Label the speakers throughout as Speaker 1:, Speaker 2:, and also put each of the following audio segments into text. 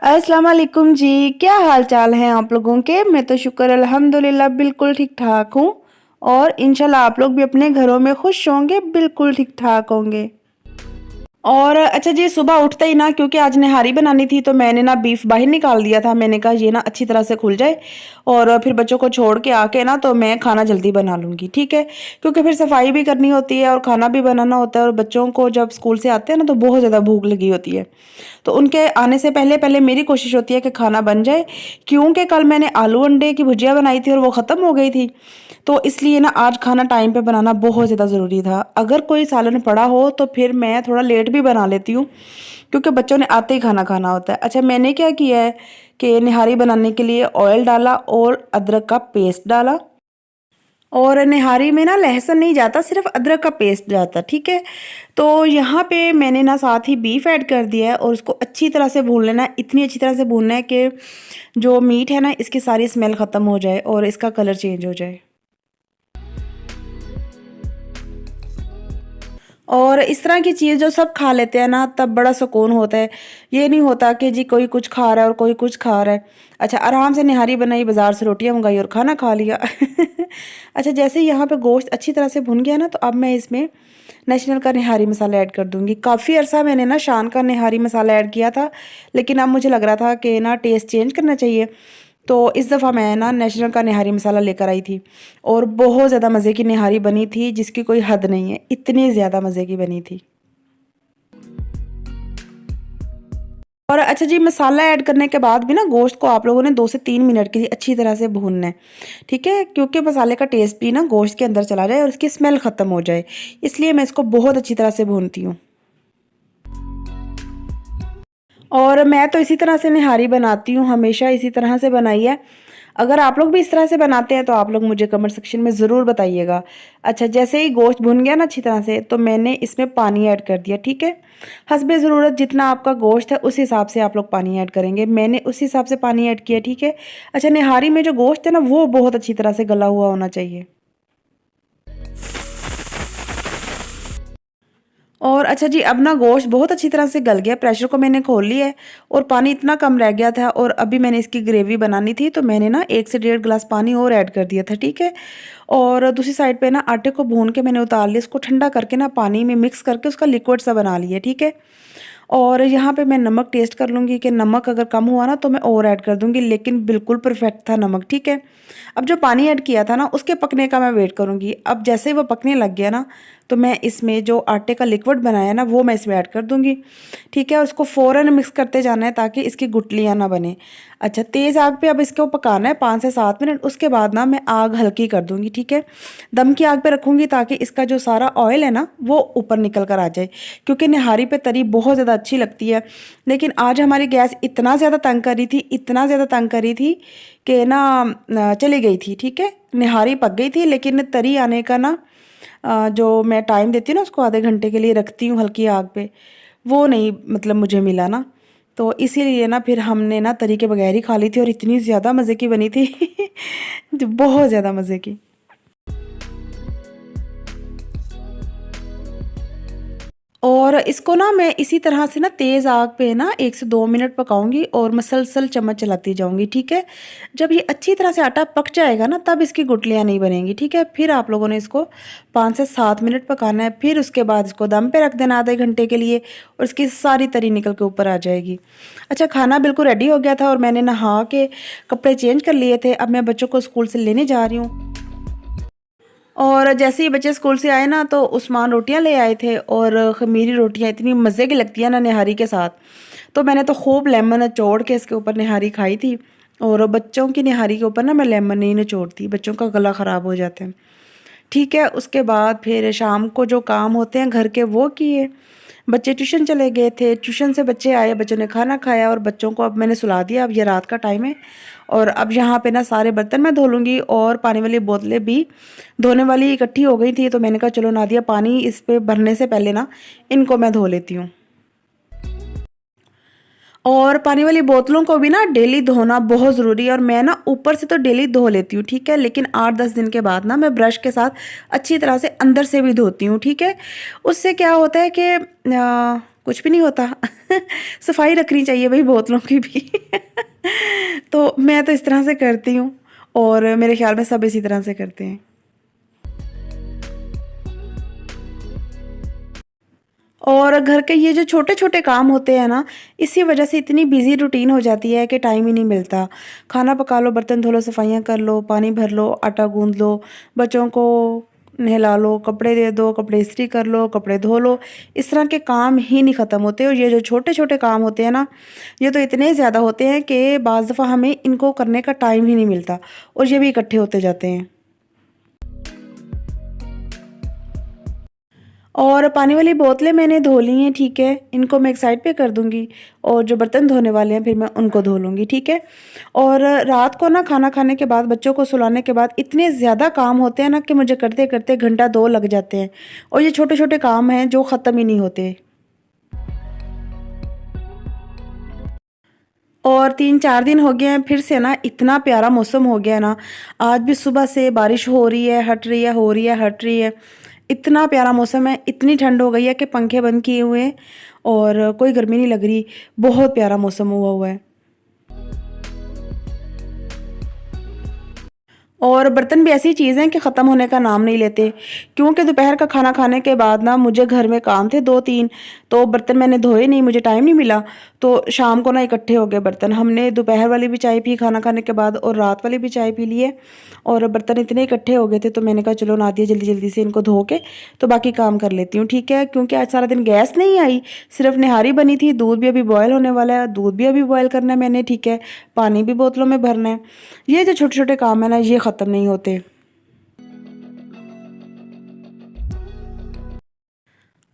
Speaker 1: अस्सलाम वालेकुम जी। क्या हाल चाल हैं आप लोगों के? मैं तो शुक्र अल्हम्दुलिल्लाह बिल्कुल ठीक ठाक हूँ। और इंशाल्लाह आप लोग भी अपने घरों में खुश होंगे, बिल्कुल ठीक ठाक होंगे। और अच्छा जी, सुबह उठते ही ना, क्योंकि आज निहारी बनानी थी तो मैंने ना बीफ बाहर निकाल दिया था। मैंने कहा ये ना अच्छी तरह से खुल जाए और फिर बच्चों को छोड़ के आके ना तो मैं खाना जल्दी बना लूँगी, ठीक है? क्योंकि फिर सफाई भी करनी होती है और खाना भी बनाना होता है, और बच्चों को जब स्कूल से आते हैं ना तो बहुत ज़्यादा भूख लगी होती है। तो उनके आने से पहले पहले मेरी कोशिश होती है कि खाना बन जाए, क्योंकि कल मैंने आलू अंडे की भुजिया बनाई थी और वो ख़त्म हो गई थी। तो इसलिए ना आज खाना टाइम पे बनाना बहुत ज़्यादा ज़रूरी था। अगर कोई सालन पड़ा हो तो फिर मैं थोड़ा लेट भी बना लेती हूँ, क्योंकि बच्चों ने आते ही खाना खाना होता है। अच्छा, मैंने क्या किया है कि निहारी बनाने के लिए ऑयल डाला और अदरक का पेस्ट डाला। और निहारी में ना लहसुन नहीं जाता, सिर्फ अदरक का पेस्ट जाता, ठीक है? तो यहाँ पे मैंने ना साथ ही बीफ ऐड कर दिया है और उसको अच्छी तरह से भून लेना है। इतनी अच्छी तरह से भूनना है कि जो मीट है ना, इसकी सारी स्मेल ख़त्म हो जाए और इसका कलर चेंज हो जाए। और इस तरह की चीज़ जो सब खा लेते हैं ना, तब बड़ा सुकून होता है। ये नहीं होता कि जी कोई कुछ खा रहा है और कोई कुछ खा रहा है। अच्छा, आराम से निहारी बनाई, बाज़ार से रोटियाँ मंगाई और खाना खा लिया। अच्छा, जैसे ही यहाँ पे गोश्त अच्छी तरह से भुन गया ना, तो अब मैं इसमें नेशनल का निहारी मसाला ऐड कर दूँगी। काफ़ी अरसा मैंने ना शान का निहारी मसाला ऐड किया था, लेकिन अब मुझे लग रहा था कि ना टेस्ट चेंज करना चाहिए। तो इस दफ़ा मैं ना नेशनल का निहारी मसाला लेकर आई थी और बहुत ज़्यादा मज़े की निहारी बनी थी, जिसकी कोई हद नहीं है, इतनी ज़्यादा मज़े की बनी थी। और अच्छा जी, मसाला ऐड करने के बाद भी ना गोश्त को आप लोगों ने 2 से 3 मिनट के लिए अच्छी तरह से भूनना है, ठीक है? क्योंकि मसाले का टेस्ट भी ना गोश्त के अंदर चला जाए और उसकी स्मेल ख़त्म हो जाए, इसलिए मैं इसको बहुत अच्छी तरह से भूनती हूँ। और मैं तो इसी तरह से निहारी बनाती हूँ, हमेशा इसी तरह से बनाई है। अगर आप लोग भी इस तरह से बनाते हैं तो आप लोग मुझे कमेंट सेक्शन में ज़रूर बताइएगा। अच्छा, जैसे ही गोश्त भुन गया ना अच्छी तरह से, तो मैंने इसमें पानी ऐड कर दिया, ठीक है? हस्बे ज़रूरत जितना आपका गोश्त है उस हिसाब से आप लोग पानी ऐड करेंगे। मैंने उस हिसाब से पानी ऐड किया, ठीक है? अच्छा, निहारी में जो गोश्त है ना, वो बहुत अच्छी तरह से गला हुआ होना चाहिए। और अच्छा जी, अब ना गोश्त बहुत अच्छी तरह से गल गया, प्रेशर को मैंने खोल लिया है और पानी इतना कम रह गया था, और अभी मैंने इसकी ग्रेवी बनानी थी तो मैंने ना 1 से डेढ़ गिलास पानी और ऐड कर दिया था, ठीक है? और दूसरी साइड पे ना आटे को भून के मैंने उतार लिया, इसको ठंडा करके ना पानी में मिक्स करके उसका लिक्विड सा बना लिया, ठीक है? और यहाँ पे मैं नमक टेस्ट कर लूँगी कि नमक अगर कम हुआ ना तो मैं और ऐड कर दूँगी, लेकिन बिल्कुल परफेक्ट था नमक, ठीक है? अब जो पानी ऐड किया था ना, उसके पकने का मैं वेट करूँगी। अब जैसे ही वो पकने लग गया ना, तो मैं इसमें जो आटे का लिक्विड बनाया ना, वो मैं इसमें ऐड कर दूँगी, ठीक है? उसको फ़ौरन मिक्स करते जाना है ताकि इसकी गुठलियाँ ना बने। अच्छा, तेज़ आग पे अब इसको पकाना है 5 से 7 मिनट, उसके बाद ना मैं आग हल्की कर दूँगी, ठीक है? दम की आग पे रखूँगी ताकि इसका जो सारा ऑयल है ना, वो ऊपर निकल कर आ जाए, क्योंकि निहारी पे तरी बहुत ज़्यादा अच्छी लगती है। लेकिन आज हमारी गैस इतना ज़्यादा तंग कर रही थी, इतना ज़्यादा तंग कर रही थी कि ना चली गई थी, ठीक है? निहारी पक गई थी, लेकिन तरी आने का ना जो मैं टाइम देती हूँ ना, उसको आधे घंटे के लिए रखती हूँ हल्की आग पे, वो नहीं मतलब मुझे मिला ना। तो इसीलिए ना फिर हमने ना तरी के बगैर ही खा ली थी और इतनी ज़्यादा मज़े की बनी थी जो बहुत ज़्यादा मज़े की। और इसको ना मैं इसी तरह से ना तेज़ आग पे ना 1 से 2 मिनट पकाऊँगी और मसलसल चम्मच चलाती जाऊँगी, ठीक है? जब ये अच्छी तरह से आटा पक जाएगा ना, तब इसकी गुठलियाँ नहीं बनेंगी, ठीक है? फिर आप लोगों ने इसको 5 से 7 मिनट पकाना है, फिर उसके बाद इसको दम पे रख देना आधे घंटे के लिए, और इसकी सारी तरी निकल के ऊपर आ जाएगी। अच्छा, खाना बिल्कुल रेडी हो गया था और मैंने नहा के कपड़े चेंज कर लिए थे। अब मैं बच्चों को स्कूल से लेने जा रही हूँ। और जैसे ही बच्चे स्कूल से आए ना, तो उस्मान रोटियां ले आए थे, और खमीरी रोटियां इतनी मज़े की लगती है ना निहारी के साथ। तो मैंने तो खूब लेमन निचोड़ के इसके ऊपर निहारी खाई थी। और बच्चों की निहारी के ऊपर ना मैं लेमन नहीं निचोड़ती, बच्चों का गला ख़राब हो जाता है, ठीक है? उसके बाद फिर शाम को जो काम होते हैं घर के वो किए। बच्चे ट्यूशन चले गए थे, ट्यूशन से बच्चे आए, बच्चों ने खाना खाया और बच्चों को अब मैंने सुला दिया। अब ये रात का टाइम है और अब यहाँ पे ना सारे बर्तन मैं धो लूँगी, और पानी वाली बोतलें भी धोने वाली इकट्ठी हो गई थी, तो मैंने कहा चलो नादिया, पानी इस पे भरने से पहले ना इनको मैं धो लेती हूँ। और पानी वाली बोतलों को भी ना डेली धोना बहुत ज़रूरी है, और मैं ना ऊपर से तो डेली धो लेती हूँ, ठीक है? लेकिन 8-10 दिन के बाद ना मैं ब्रश के साथ अच्छी तरह से अंदर से भी धोती हूँ, ठीक है? उससे क्या होता है कि कुछ भी नहीं होता। सफाई रखनी चाहिए भाई बोतलों की भी। तो मैं तो इस तरह से करती हूँ और मेरे ख्याल में सब इसी तरह से करते हैं। और घर के ये जो छोटे-छोटे काम होते हैं ना, इसी वजह से इतनी बिज़ी रूटीन हो जाती है कि टाइम ही नहीं मिलता। खाना पका लो, बर्तन धो लो, सफाइयाँ कर लो, पानी भर लो, आटा गूँध लो, बच्चों को नहला लो, कपड़े दे दो, कपड़े इस्त्री कर लो, कपड़े धो लो। इस तरह के काम ही नहीं ख़त्म होते और ये जो छोटे-छोटे काम होते हैं ना, ये तो इतने ज़्यादा होते हैं कि बाज़ दफ़ा हमें इनको करने का टाइम ही नहीं मिलता और ये भी इकट्ठे होते जाते हैं। और पानी वाली बोतलें मैंने धो ली हैं, ठीक है, इनको मैं एक साइड पे कर दूँगी और जो बर्तन धोने वाले हैं फिर मैं उनको धो लूँगी, ठीक है। और रात को ना खाना खाने के बाद बच्चों को सुलाने के बाद इतने ज़्यादा काम होते हैं ना कि मुझे करते-करते घंटा 2 लग जाते हैं और ये छोटे-छोटे काम हैं जो ख़त्म ही नहीं होते। और 3-4 दिन हो गए हैं फिर से ना इतना प्यारा मौसम हो गया है ना, आज भी सुबह से बारिश हो रही है, हट रही है, हो रही है, हट रही है। इतना प्यारा मौसम है, इतनी ठंड हो गई है कि पंखे बंद किए हुए हैं और कोई गर्मी नहीं लग रही। बहुत प्यारा मौसम हुआ हुआ है। और बर्तन भी ऐसी चीज़ हैं कि ख़त्म होने का नाम नहीं लेते, क्योंकि दोपहर का खाना खाने के बाद ना मुझे घर में काम थे 2-3, तो बर्तन मैंने धोए नहीं, मुझे टाइम नहीं मिला, तो शाम को ना इकट्ठे हो गए बर्तन। हमने दोपहर वाली भी चाय पी खाना खाने के बाद और रात वाली भी चाय पी ली है और बर्तन इतने इकट्ठे हो गए थे, तो मैंने कहा चलो नादिया जल्दी-जल्दी से इनको धो के तो बाकी काम कर लेती हूँ, ठीक है? क्योंकि आज सारा दिन गैस नहीं आई, सिर्फ़ निहारी बनी थी, दूध भी अभी बॉयल होने वाला है, दूध भी अभी बॉयल करना है मैंने, ठीक है? पानी भी बोतलों में भरना है। ये जो छोटे-छोटे काम है ना, ये ख़त्म नहीं होते।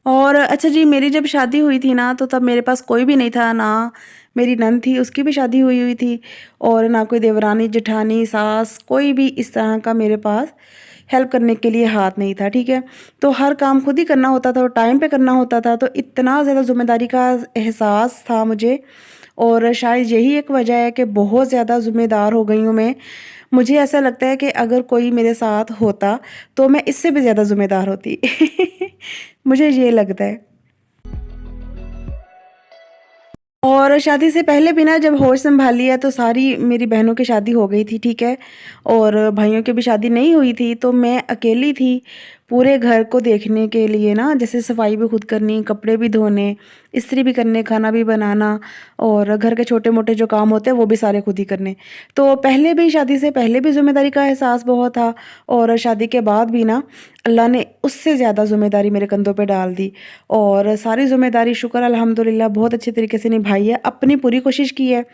Speaker 1: और अच्छा जी, मेरी जब शादी हुई थी ना, तो तब मेरे पास कोई भी नहीं था, ना मेरी नंद थी, उसकी भी शादी हुई हुई थी और ना कोई देवरानी, जेठानी, सास, कोई भी इस तरह का मेरे पास हेल्प करने के लिए हाथ नहीं था, ठीक है? तो हर काम खुद ही करना होता था और टाइम पे करना होता था, तो इतना ज़्यादा ज़िम्मेदारी का एहसास था मुझे और शायद यही एक वजह है कि बहुत ज़्यादा ज़िम्मेदार हो गई हूँ मैं। मुझे ऐसा लगता है कि अगर कोई मेरे साथ होता, तो मैं इससे भी ज़्यादा ज़िम्मेदार होती। मुझे ये लगता है। और शादी से पहले भी ना जब होश सँभाली है तो सारी मेरी बहनों की शादी हो गई थी, ठीक है? और भाइयों की भी शादी नहीं हुई थी, तो मैं अकेली थी पूरे घर को देखने के लिए ना, जैसे सफाई भी खुद करनी, कपड़े भी धोने, इस्त्री भी करने, खाना भी बनाना और घर के छोटे-मोटे जो काम होते हैं वो भी सारे खुद ही करने। तो पहले भी शादी से पहले भी ज़िम्मेदारी का एहसास बहुत था और शादी के बाद भी ना अल्लाह ने उससे ज़्यादा ज़िम्मेदारी मेरे कंधों पे डाल दी और सारी ज़िम्मेदारी शुक्र अल्हम्दुलिल्लाह बहुत अच्छे तरीके से निभाई है। अपनी पूरी कोशिश की है।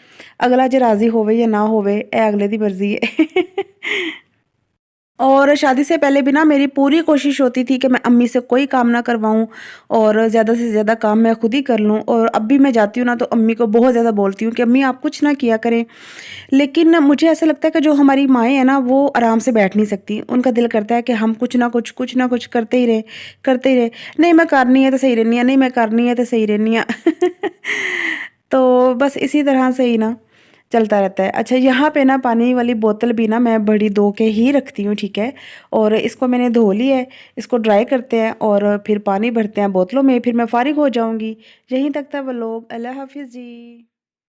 Speaker 1: अगला जे राज़ी होवे या ना होवे, ए अगले दी मर्ज़ी है। और शादी से पहले भी ना मेरी पूरी कोशिश होती थी कि मैं अम्मी से कोई काम ना करवाऊँ और ज़्यादा से ज़्यादा काम मैं खुद ही कर लूँ और अब भी मैं जाती हूँ ना तो अम्मी को बहुत ज़्यादा बोलती हूँ कि अम्मी आप कुछ ना किया करें। लेकिन ना मुझे ऐसा लगता है कि जो हमारी माएँ हैं ना वो आराम से बैठ नहीं सकती। उनका दिल करता है कि हम कुछ ना कुछ करते ही रहें, करते ही रहें। नहीं मैं करनी है तो सही रहनी है, नहीं मैं करनी है तो सही रहनी है। तो बस इसी तरह से ही ना चलता रहता है। अच्छा यहाँ पे ना पानी वाली बोतल भी ना मैं बड़ी 2 के ही रखती हूँ, ठीक है? और इसको मैंने धो ली है, इसको ड्राई करते हैं और फिर पानी भरते हैं बोतलों में, फिर मैं फ़ारिग हो जाऊँगी। यहीं तक था व्लॉग। अल्लाह हाफ़िज़ जी।